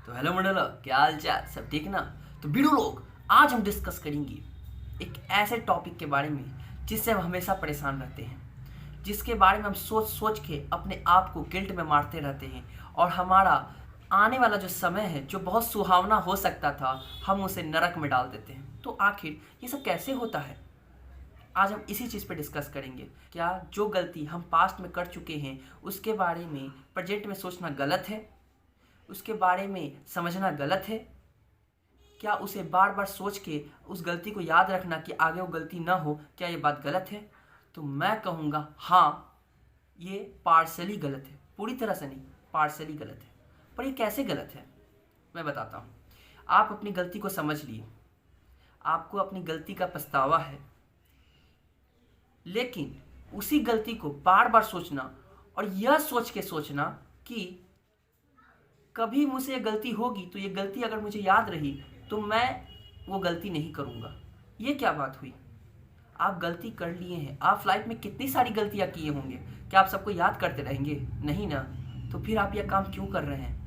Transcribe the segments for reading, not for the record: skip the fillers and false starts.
तो हेलो मंडला, क्या हाल चाल, सब ठीक ना। तो बीड़ू लोग, आज हम डिस्कस करेंगे एक ऐसे टॉपिक के बारे में जिससे हम हमेशा परेशान रहते हैं, जिसके बारे में हम सोच सोच के अपने आप को गिल्ट में मारते रहते हैं और हमारा आने वाला जो समय है जो बहुत सुहावना हो सकता था, हम उसे नरक में डाल देते हैं। तो आखिर ये सब कैसे होता है? आज हम इसी चीज़ पे डिस्कस करेंगे। क्या जो गलती हम पास्ट में कर चुके हैं उसके बारे में प्रेजेंट में सोचना गलत है? उसके बारे में समझना गलत है? क्या उसे बार बार सोच के उस गलती को याद रखना कि आगे वो गलती ना हो, क्या ये बात गलत है? तो मैं कहूँगा हाँ, ये पार्शली गलत है, पूरी तरह से नहीं, पार्शली गलत है। पर ये कैसे गलत है मैं बताता हूँ। आप अपनी गलती को समझ लिए, आपको अपनी गलती का पछतावा है, लेकिन उसी गलती को बार बार सोचना और यह सोच के सोचना कि कभी मुझसे ये गलती होगी तो ये गलती अगर मुझे याद रही तो मैं वो गलती नहीं करूँगा। ये क्या बात हुई? आप गलती कर लिए हैं, आप लाइफ में कितनी सारी गलतियाँ किए होंगे, क्या आप सबको याद करते रहेंगे? नहीं ना। तो फिर आप यह काम क्यों कर रहे हैं?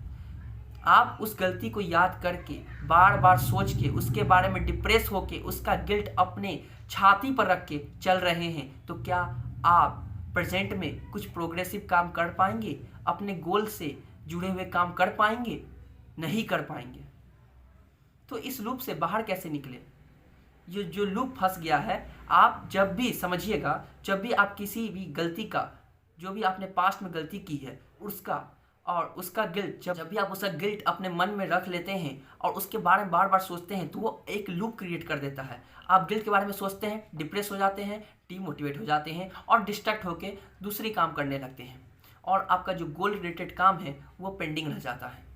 आप उस गलती को याद करके बार बार सोच के उसके बारे में डिप्रेस होके उसका गिल्ट अपने छाती पर रख के चल रहे हैं, तो क्या आप प्रेजेंट में कुछ प्रोग्रेसिव काम कर पाएंगे? अपने गोल से जुड़े हुए काम कर पाएंगे? नहीं कर पाएंगे। तो इस लूप से बाहर कैसे निकले? ये जो लूप फंस गया है, आप जब भी समझिएगा, जब भी आप किसी भी गलती का, जो भी आपने पास्ट में गलती की है उसका और उसका गिल्ट, जब भी आप उसका गिल्ट अपने मन में रख लेते हैं और उसके बारे में बार बार सोचते हैं, तो वो एक लूप क्रिएट कर देता है। आप गिल्ट के बारे में सोचते हैं, डिप्रेस हो जाते हैं, डीमोटिवेट हो जाते हैं और डिस्ट्रैक्ट होकर दूसरी काम करने लगते हैं और आपका जो गोल रिलेटेड काम है वो पेंडिंग रह जाता है।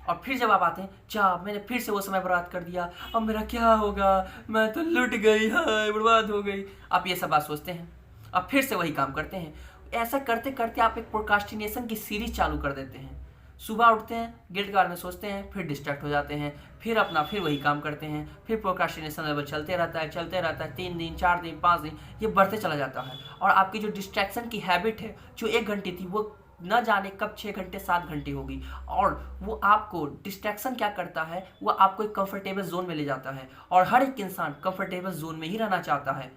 और फिर जब आप आते हैं, क्या मैंने फिर से वो समय बर्बाद कर दिया, अब मेरा क्या होगा, मैं तो लुट गई, हाय बर्बाद हो गई। आप ये सब बात सोचते हैं, अब फिर से वही काम करते हैं। ऐसा करते करते आप एक प्रोक्रास्टिनेशन की सीरीज चालू कर देते हैं। सुबह उठते हैं, गिल्ट के बारे में सोचते हैं, फिर डिस्ट्रैक्ट हो जाते हैं, फिर वही काम करते हैं, फिर प्रोक्रास्टिनेशन लेवल चलते रहता है 3 दिन 4 दिन 5 दिन, ये बढ़ते चला जाता है। और आपकी जो डिस्ट्रैक्शन की हैबिट है, जो 1 घंटे थी, वो न जाने कब 6 घंटे 7 घंटे होगी। और वो आपको डिस्ट्रैक्शन क्या करता है, वो आपको एक कंफर्टेबल जोन में ले जाता है। और हर एक इंसान कंफर्टेबल जोन में ही रहना चाहता है,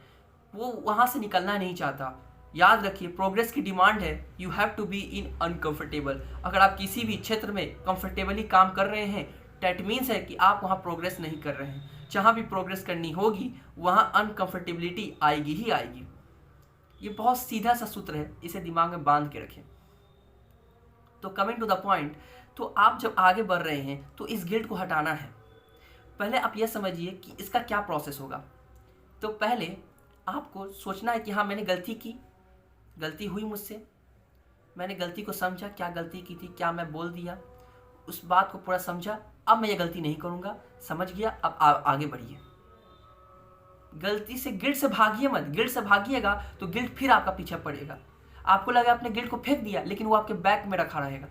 वो वहाँ से निकलना नहीं चाहता। याद रखिए, प्रोग्रेस की डिमांड है, you have to be in uncomfortable. अगर आप किसी भी क्षेत्र में कंफर्टेबली काम कर रहे हैं, डैट मीन्स है कि आप वहाँ प्रोग्रेस नहीं कर रहे हैं। जहाँ भी प्रोग्रेस करनी होगी वहाँ अनकंफर्टेबिलिटी आएगी ही आएगी। ये बहुत सीधा सा सूत्र है, इसे दिमाग में बांध के रखें। तो कमिंग टू द पॉइंट, तो आप जब आगे बढ़ रहे हैं तो इस गिल्ट को हटाना है। पहले आप यह समझिए कि इसका क्या प्रोसेस होगा। तो पहले आपको सोचना है कि हाँ, मैंने गलती की, गलती हुई मुझसे, मैंने गलती को समझा, क्या गलती की थी, क्या मैं बोल दिया, उस बात को पूरा समझा, अब मैं ये गलती नहीं करूँगा, समझ गया, अब आगे बढ़िए। गलती से, गिल्ट से भागिए मत। गिल्ट से भागिएगा तो गिल्ट फिर आपका पीछे पड़ेगा। आपको लगा आपने गिल्ट को फेंक दिया, लेकिन वो आपके बैक में रखा रहेगा।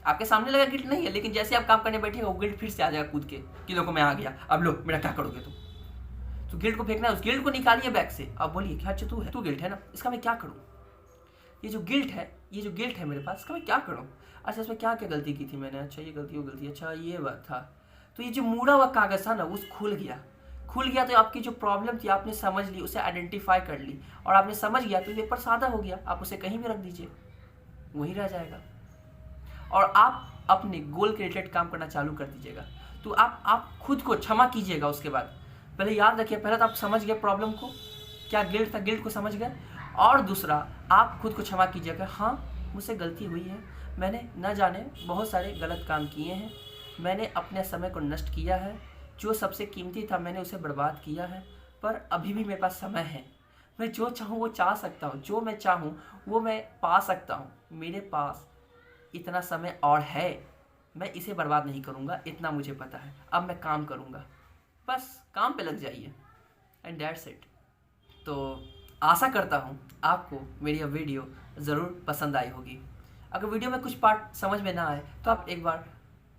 आपके सामने लगा गिल्ट नहीं है, लेकिन जैसे आप काम करने बैठेगा वो गिल्ट फिर से आ जाएगा कूद के कि देखो मैं आ गया, अब लो मेरा क्या करोगे तुम। तो गिल्ट को फेंकना है, उस गिल्ट को निकालिए बैक से। अब बोलिए क्या अच्छा तू गिल्ट है ना, इसका मैं क्या करूँ? ये जो गिल्ट है मेरे पास, इसका मैं क्या करूँ? अच्छा, इसमें क्या क्या गलती की थी मैंने? अच्छा ये गलती, वो गलती, अच्छा ये बात था। तो ये जो मुड़ा हुआ कागज़ था ना, वो खुल गया। तो आपकी जो प्रॉब्लम थी आपने समझ ली, उसे आइडेंटिफाई कर ली, और आपने समझ गया तो पेपर सादा हो गया। आप उसे कहीं भी रख दीजिए, वहीं रह जाएगा और आप अपने गोल के रिलेटेड काम करना चालू कर दीजिएगा। तो आप खुद को क्षमा कीजिएगा। उसके बाद पहले याद रखिए, पहले तो आप समझ गए प्रॉब्लम को, क्या गिल्ट था, गिल्ट को समझ गए। और दूसरा, आप खुद को क्षमा कीजिएगा। हाँ, मुझसे गलती हुई है, मैंने न जाने बहुत सारे गलत काम किए हैं, मैंने अपने समय को नष्ट किया है, जो सबसे कीमती था मैंने उसे बर्बाद किया है। पर अभी भी मेरे पास समय है, मैं जो चाहूँ वो चाह सकता हूँ, जो मैं चाहूँ वो मैं पा सकता हूँ। मेरे पास इतना समय और है, मैं इसे बर्बाद नहीं करूँगा, इतना मुझे पता है। अब मैं काम करूँगा, बस काम पे लग जाइए, एंड दैट्स इट। तो आशा करता हूँ आपको मेरी यह वीडियो ज़रूर पसंद आई होगी। अगर वीडियो में कुछ पार्ट समझ में ना आए तो आप एक बार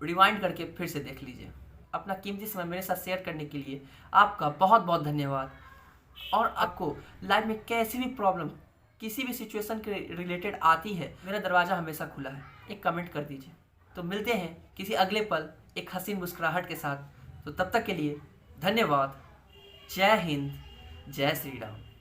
रिवाइंड करके फिर से देख लीजिए। अपना कीमती समय मेरे साथ शेयर करने के लिए आपका बहुत बहुत धन्यवाद। और आपको लाइफ में कैसी भी प्रॉब्लम, किसी भी सिचुएशन के रिलेटेड आती है, मेरा दरवाज़ा हमेशा खुला है। एक कमेंट कर दीजिए। तो मिलते हैं किसी अगले पल एक हसीन मुस्कुराहट के साथ। तो तब तक के लिए धन्यवाद। जय हिंद, जय श्री राम।